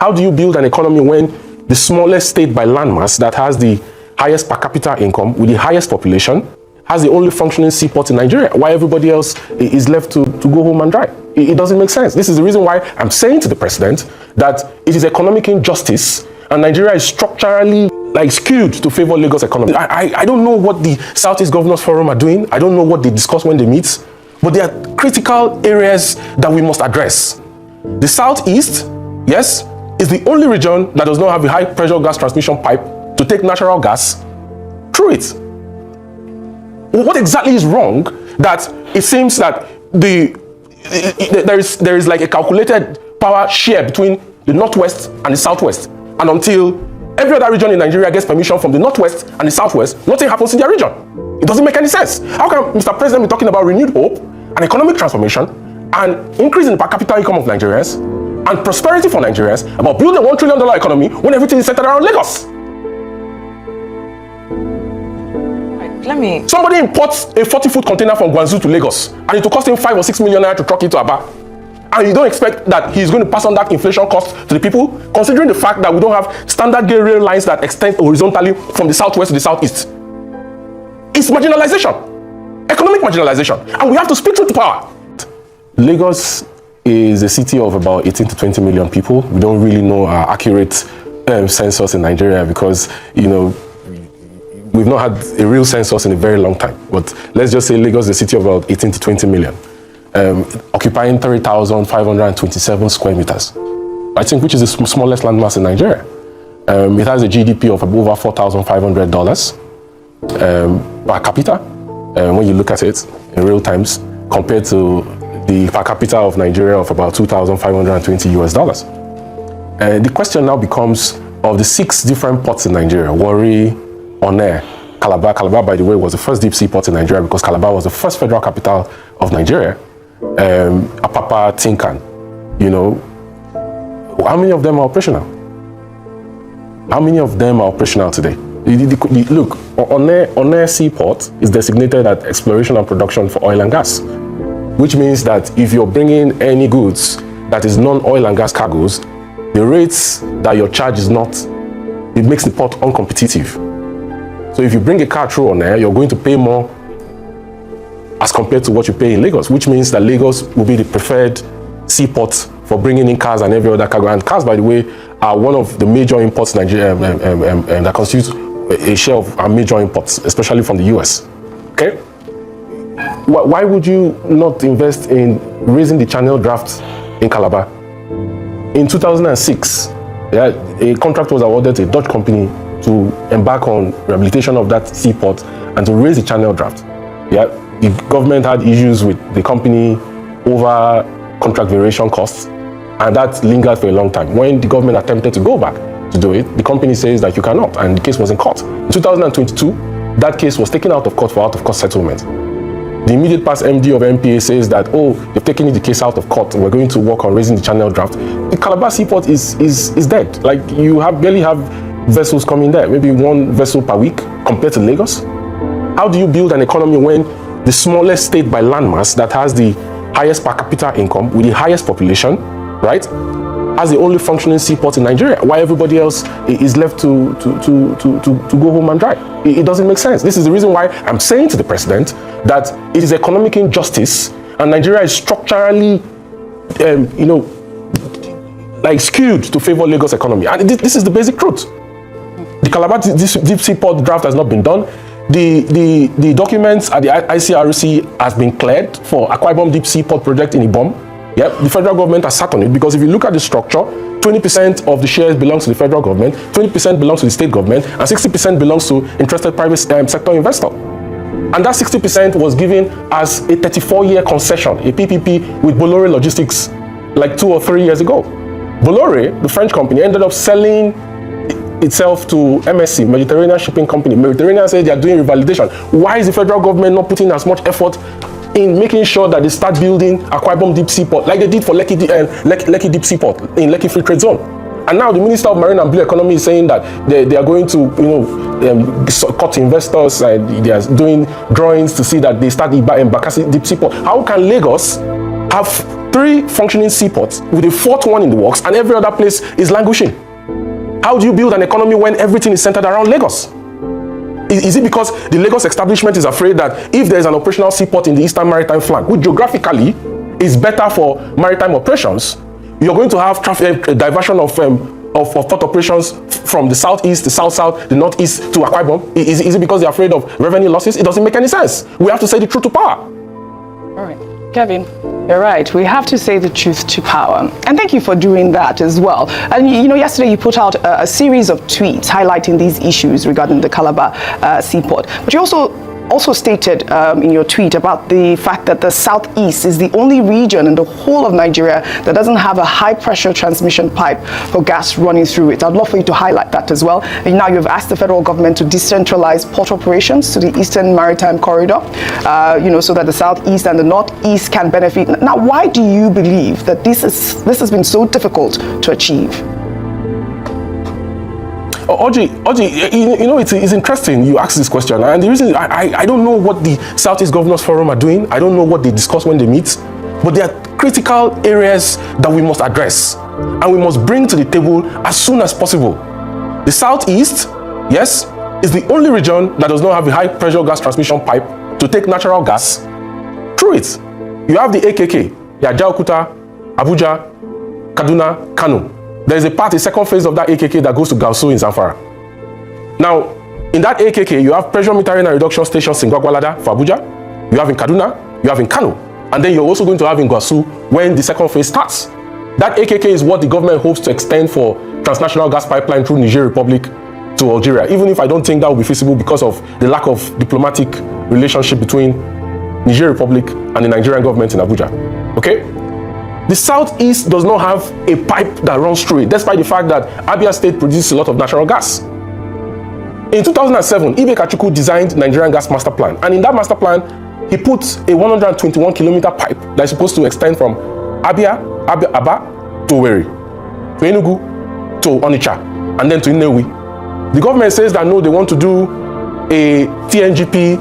How do you build an economy when the smallest state by landmass that has the highest per capita income with the highest population has the only functioning seaport in Nigeria, while everybody else is left to go home and dry? It doesn't make sense. This is the reason why I'm saying to the president that it is economic injustice and Nigeria is structurally skewed to favor Lagos economy. I don't know what the Southeast Governors Forum are doing. I don't know what they discuss when they meet, but there are critical areas that we must address. The Southeast, yes, is the only region that does not have a high pressure gas transmission pipe to take natural gas through it. What exactly is wrong that it seems that there is like a calculated power share between the Northwest and the Southwest, and until every other region in Nigeria gets permission from the Northwest and the Southwest, nothing happens in their region. It doesn't make any sense. How can Mr. President be talking about renewed hope and economic transformation and increase in the per capita income of Nigerians and prosperity for Nigerians about building a $1 trillion economy when everything is centered around Lagos? Somebody imports a 40-foot container from Guangzhou to Lagos and it will cost him 5 or 6 million naira to truck it to Aba. And you don't expect that he's going to pass on that inflation cost to the people, considering the fact that we don't have standard gauge rail lines that extend horizontally from the southwest to the southeast. It's marginalization, economic marginalization, and we have to speak truth to power. Lagos is a city of about 18 to 20 million people. We don't really know our accurate census in Nigeria because, we've not had a real census in a very long time. But let's just say Lagos is a city of about 18 to 20 million. Occupying 30,527 square meters, I think, which is the smallest landmass in Nigeria. It has a GDP of over $4,500 per capita when you look at it in real times, compared to the per capita of Nigeria of about $2,520 US. The question now becomes, of the 6 different ports in Nigeria, Warri, Onne, Calabar. Calabar, by the way, was the first deep sea port in Nigeria because Calabar was the first federal capital of Nigeria. Apapa, Tinkan, how many of them are operational? How many of them are operational today? Look, Onne Seaport is designated as exploration and production for oil and gas, which means that if you're bringing any goods that is non-oil and gas cargoes, the rates that your charge is not, it makes the port uncompetitive. So if you bring a car through Onne, you're going to pay more as compared to what you pay in Lagos, which means that Lagos will be the preferred seaport for bringing in cars and every other cargo. And cars, by the way, are one of the major imports in Nigeria that constitutes a share of our major imports, especially from the US. Okay? Why would you not invest in raising the channel draft in Calabar? In 2006, a contract was awarded to a Dutch company to embark on rehabilitation of that seaport and to raise the channel draft. The government had issues with the company over contract variation costs, and that lingered for a long time. When the government attempted to go back to do it, the company says that you cannot, and the case was in court. In 2022, that case was taken out of court for out-of-court settlement. The immediate past MD of MPA says that, they've taken the case out of court, we're going to work on raising the channel draft. The Calabar seaport is dead. You barely have vessels coming there, maybe 1 vessel per week compared to Lagos. How do you build an economy when the smallest state by landmass that has the highest per capita income with the highest population, right, has the only functioning seaport in Nigeria, while everybody else is left to go home and dry? It doesn't make sense. This is the reason why I'm saying to the president that it is economic injustice and Nigeria is structurally, skewed to favor Lagos economy. And this is the basic truth. The Calabar deep sea port draft has not been done. The documents at the ICRC has been cleared for Akwa Ibom deep sea port project in Ibom. The federal government has sat on it because if you look at the structure, 20% of the shares belongs to the federal government, 20% belongs to the state government, and 60% belongs to interested private sector investor. And that 60% was given as a 34-year concession, a PPP with Bolloré Logistics 2 or 3 years ago. Bolloré, the French company, ended up selling itself to MSC, Mediterranean Shipping Company. Mediterranean said they are doing revalidation. Why is the federal government not putting as much effort in making sure that they start building Akwa Ibom Deep Sea Port, like they did for Lekki Deep Sea Port in Lekki Free Trade Zone? And now the Minister of Marine and Blue Economy is saying that they are going to, cut investors and they are doing drawings to see that they start Embakasi Deep Sea Port. How can Lagos have 3 functioning seaports with a 4th one in the works, and every other place is languishing. How do you build an economy when everything is centered around Lagos? Is it because the Lagos establishment is afraid that if there is an operational seaport in the eastern maritime flank, which geographically is better for maritime operations, you're going to have diversion of port operations from the southeast, the south-south, the northeast to Akwa Ibom? Is it because they're afraid of revenue losses? It doesn't make any sense. We have to say the truth to power. All right. Kevin, you're right. We have to say the truth to power. And thank you for doing that as well. And you know, yesterday you put out a series of tweets highlighting these issues regarding the Calabar seaport. But you also stated in your tweet about the fact that the southeast is the only region in the whole of Nigeria that doesn't have a high pressure transmission pipe for gas running through it. I'd love for you to highlight that as well. And now you've asked the federal government to decentralize port operations to the Eastern Maritime Corridor, so that the southeast and the northeast can benefit. Now, why do you believe that this has been so difficult to achieve? Oji, it's interesting you ask this question, and the reason I don't know what the Southeast Governors Forum are doing. I don't know what they discuss when they meet, but there are critical areas that we must address, and we must bring to the table as soon as possible. The Southeast, yes, is the only region that does not have a high pressure gas transmission pipe to take natural gas through it. You have the AKK, Ajaokuta, Abuja, Kaduna, Kano. There is a second phase of that AKK that goes to Gausu in Zamfara. Now, in that AKK, you have pressure metering and reduction stations in Gwagwalada for Abuja, you have in Kaduna, you have in Kano, and then you're also going to have in Gausu when the second phase starts. That AKK is what the government hopes to extend for transnational gas pipeline through Niger Republic to Algeria, even if I don't think that will be feasible because of the lack of diplomatic relationship between Niger Republic and the Nigerian government in Abuja. Okay? The Southeast does not have a pipe that runs through it, despite the fact that Abia State produces a lot of natural gas. In 2007, Ibe Kachuku designed Nigerian Gas Master Plan, and in that master plan, he put a 121-kilometer pipe that is supposed to extend from Aba to Owerri, to Enugu, to Onitsha, and then to Nnewi. The government says that no, they want to do a TNGP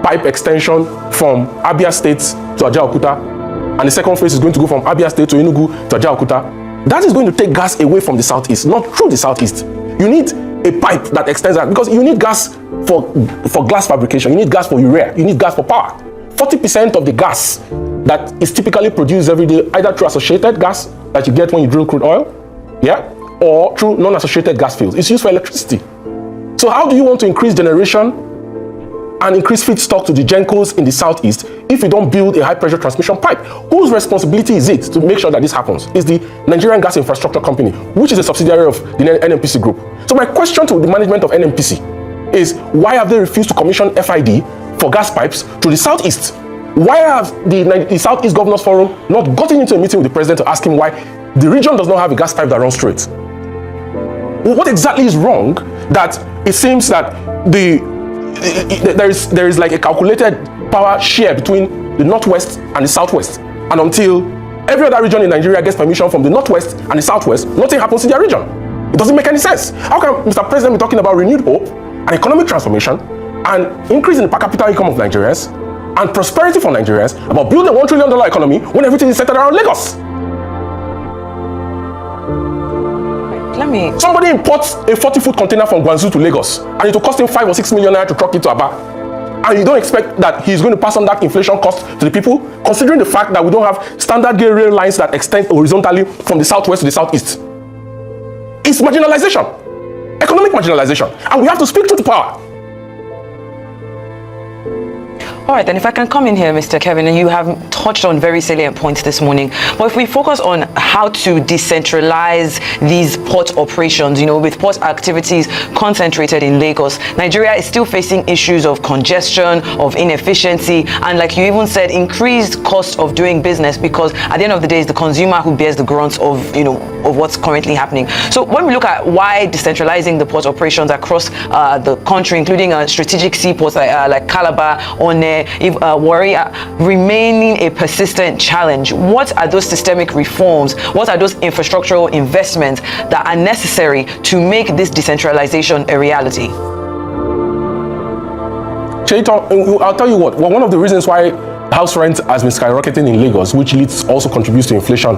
pipe extension from Abia State to Ajaokuta, and the second phase is going to go from Abia State to Enugu to Ajaokuta. That is going to take gas away from the southeast, not through the southeast. You need a pipe that extends that, because you need gas for glass fabrication, you need gas for urea, you need gas for power. 40% of the gas that is typically produced every day, either through associated gas that you get when you drill crude oil, or through non-associated gas fields, is used for electricity. So how do you want to increase generation and increase feedstock to the Gencos in the southeast if you don't build a high-pressure transmission pipe? Whose responsibility is it to make sure that this happens? It's the Nigerian Gas Infrastructure Company, which is a subsidiary of the NNPC Group. So my question to the management of NNPC is, why have they refused to commission FID for gas pipes to the southeast? Why have the Southeast Governors Forum not gotten into a meeting with the president to ask him why the region does not have a gas pipe that runs through it? Well, what exactly is wrong that it seems that there is like a calculated power share between the northwest and the southwest, and until every other region in Nigeria gets permission from the northwest and the southwest, nothing happens in their region? It doesn't make any sense. How can Mr. President be talking about renewed hope and economic transformation and increase in the per capita income of Nigerians and prosperity for Nigerians about building a $1 trillion economy when everything is centered around Lagos? Somebody imports a 40-foot container from Guangzhou to Lagos, and it will cost him 5 or 6 million naira to truck it to Aba. And you don't expect that he's going to pass on that inflation cost to the people, considering the fact that we don't have standard gauge rail lines that extend horizontally from the southwest to the southeast. It's marginalization, economic marginalization, and we have to speak truth to power. All right, then if I can come in here, Mr. Kevin, and you have touched on very salient points this morning, but if we focus on how to decentralize these port operations, with port activities concentrated in Lagos, Nigeria is still facing issues of congestion, of inefficiency, and like you even said, increased cost of doing business, because at the end of the day, it's the consumer who bears the brunt of, of what's currently happening. So when we look at why decentralizing the port operations across the country, including strategic seaports like Calabar, Onne, Warri, remaining a persistent challenge, what are those systemic reforms? What are those infrastructural investments that are necessary to make this decentralization a reality? I'll tell you what. Well, one of the reasons why house rent has been skyrocketing in Lagos, which also contributes to inflation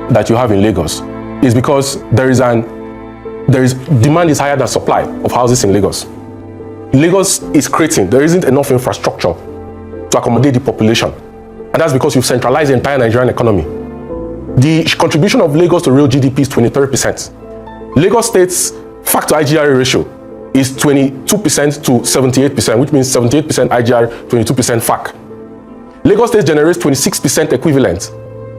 that you have in Lagos, is because demand is higher than supply of houses in Lagos. Lagos is creating, there isn't enough infrastructure to accommodate the population. And that's because you've centralized the entire Nigerian economy. The contribution of Lagos to real GDP is 23%. Lagos State's FAC to IGR ratio is 22% to 78%, which means 78% IGR, 22% FAC. Lagos State generates 26% equivalent.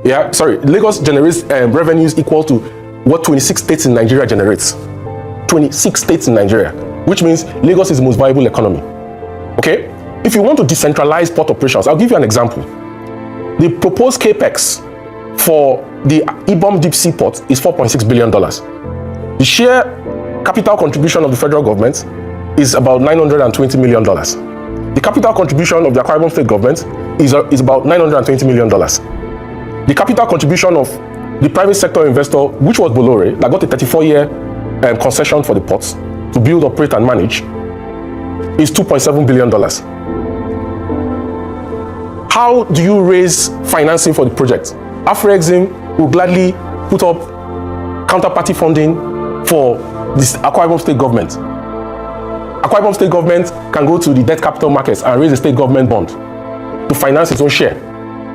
Lagos generates revenues equal to what 26 states in Nigeria generates. 26 states in Nigeria, which means Lagos is the most viable economy. Okay? If you want to decentralize port operations, I'll give you an example. The proposed capex for the Ibom Deep Sea Port is $4.6 billion. The share capital contribution of the federal government is about $920 million. The capital contribution of the Akwa Ibom State government is about $920 million. The capital contribution of the private sector investor, which was Bolore, that got a 34-year concession for the ports to build, operate, and manage, is $2.7 billion. How do you raise financing for the project? Afrexim will gladly put up counterparty funding for this Akwa Ibom State government. Akwa Ibom State government can go to the debt capital markets and raise a state government bond to finance its own share.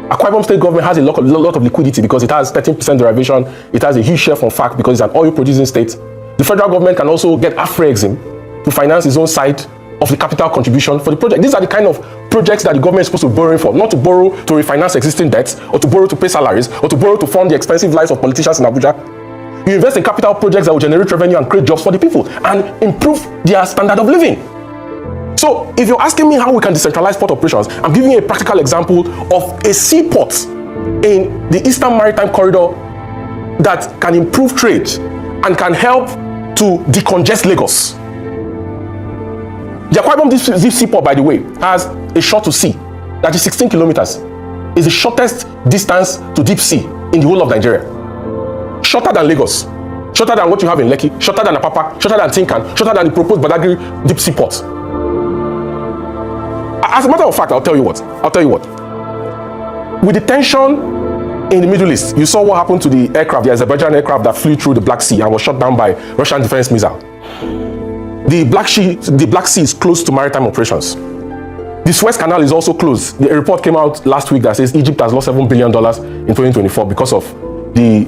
Akwa Ibom State government has a lot of liquidity because it has 13% derivation. It has a huge share from FAC because it's an oil-producing state. The federal government can also get Afrexim to finance its own side of the capital contribution for the project. These are the kind of projects that the government is supposed to be borrowing for, not to borrow to refinance existing debts, or to borrow to pay salaries, or to borrow to fund the expensive lives of politicians in Abuja. You invest in capital projects that will generate revenue and create jobs for the people and improve their standard of living. So if you're asking me how we can decentralize port operations, I'm giving you a practical example of a seaport in the Eastern Maritime Corridor that can improve trade and can help to decongest Lagos. The Akwa Ibom Deep Sea Port, by the way, has a shore to sea that is 16 kilometers. It's the shortest distance to deep sea in the whole of Nigeria. Shorter than Lagos, shorter than what you have in Lekki, shorter than Apapa, shorter than Tinkan, shorter than the proposed Badagry Deep Sea Port. As a matter of fact, I'll tell you what. With the tension in the Middle East, you saw what happened to the Azerbaijan aircraft that flew through the Black Sea and was shot down by Russian defense missile. The Black Sea is closed to maritime operations. The Suez Canal is also closed. The report came out last week that says Egypt has lost $7 billion in 2024 because of the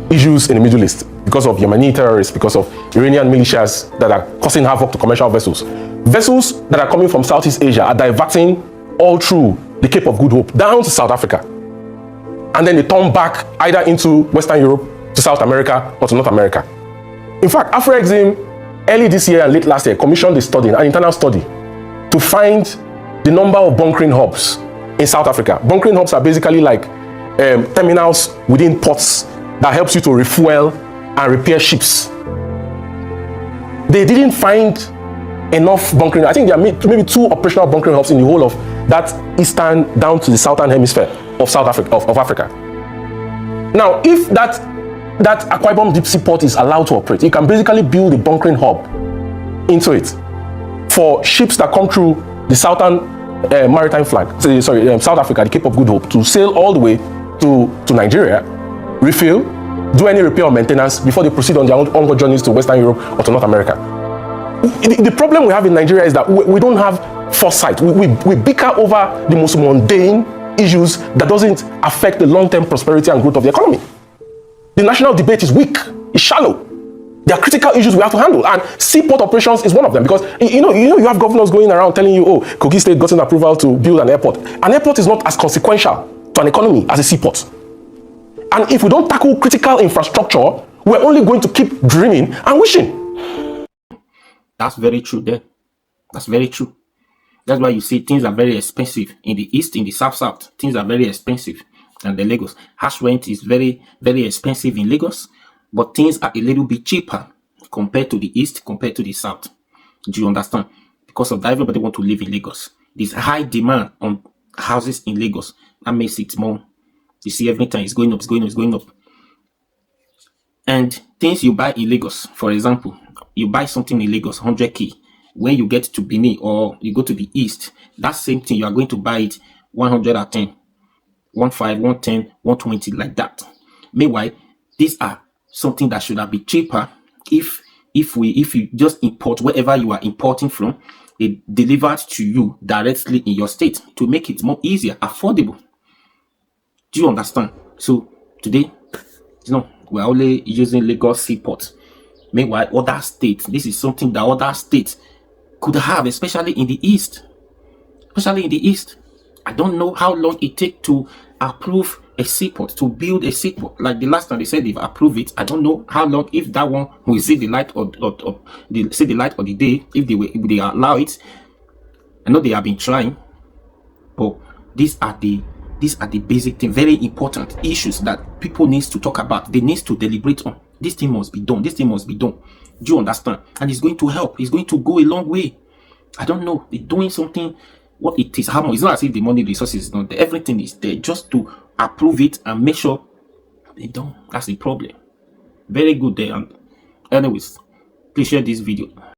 issues in the Middle East, because of Yemeni terrorists, because of Iranian militias that are causing havoc to commercial vessels. Vessels that are coming from Southeast Asia are diverting all through the Cape of Good Hope down to South Africa. And then they turn back either into Western Europe, to South America, or to North America. In fact, Afrexim early this year and late last year commissioned an internal study to find the number of bunkering hubs in South Africa. Bunkering hubs are basically like terminals within ports that helps you to refuel and repair ships. They didn't find enough bunkering. I think there are maybe 2 operational bunkering hubs in the whole of that eastern down to the southern hemisphere of South Africa, of Africa. Now, if that Akwa Ibom Deep Sea Port is allowed to operate, you can basically build a bunkering hub into it for ships that come through the southern maritime flag, South Africa, the Cape of Good Hope, to sail all the way to Nigeria, refill, do any repair or maintenance before they proceed on their onward journeys to Western Europe or to North America. The problem we have in Nigeria is that we don't have foresight. We bicker over the most mundane issues that doesn't affect the long-term prosperity and growth of the economy. The national debate is weak, it's shallow. There are critical issues we have to handle, and seaport operations is one of them, because you have governors going around telling you, oh, Kogi State got an approval to build an airport. An airport is not as consequential to an economy as a seaport. And if we don't tackle critical infrastructure, we're only going to keep dreaming and wishing. That's very true there. That's very true. That's why you see things are very expensive in the east, in the south. Things are very expensive than the Lagos. House rent is very, very expensive in Lagos, but things are a little bit cheaper compared to the east, compared to the south. Do you understand? Because of that, everybody want to live in Lagos. There's high demand on houses in Lagos. That makes it more. You see, every time it's going up, it's going up. And things you buy in Lagos, for example, you buy something in Lagos, 100k. When you get to Benin or you go to the east, that same thing, you are going to buy it 110, 15, 110, 120, like that. Meanwhile, these are something that should have been cheaper if you just import wherever you are importing from, it delivered to you directly in your state to make it more easier, affordable. Do you understand? So today, we're only using Lagos seaport. Meanwhile, other states, this is something that other states could have, especially in the east. Especially in the east. I don't know how long it takes to approve a seaport, to build a seaport. Like the last time they said they've approved it. I don't know how long, if that one will see the light of the day, if they allow it. I know they have been trying, but these are the basic things, very important issues that people need to talk about. They need to deliberate on. This thing must be done. This thing must be done. Do you understand? And it's going to help. It's going to go a long way. I don't know. They're doing something. What it is, how much? It's not as if the money, resources is not there. Everything is there just to approve it and make sure they don't. That's the problem. Very good there. And anyways, please share this video.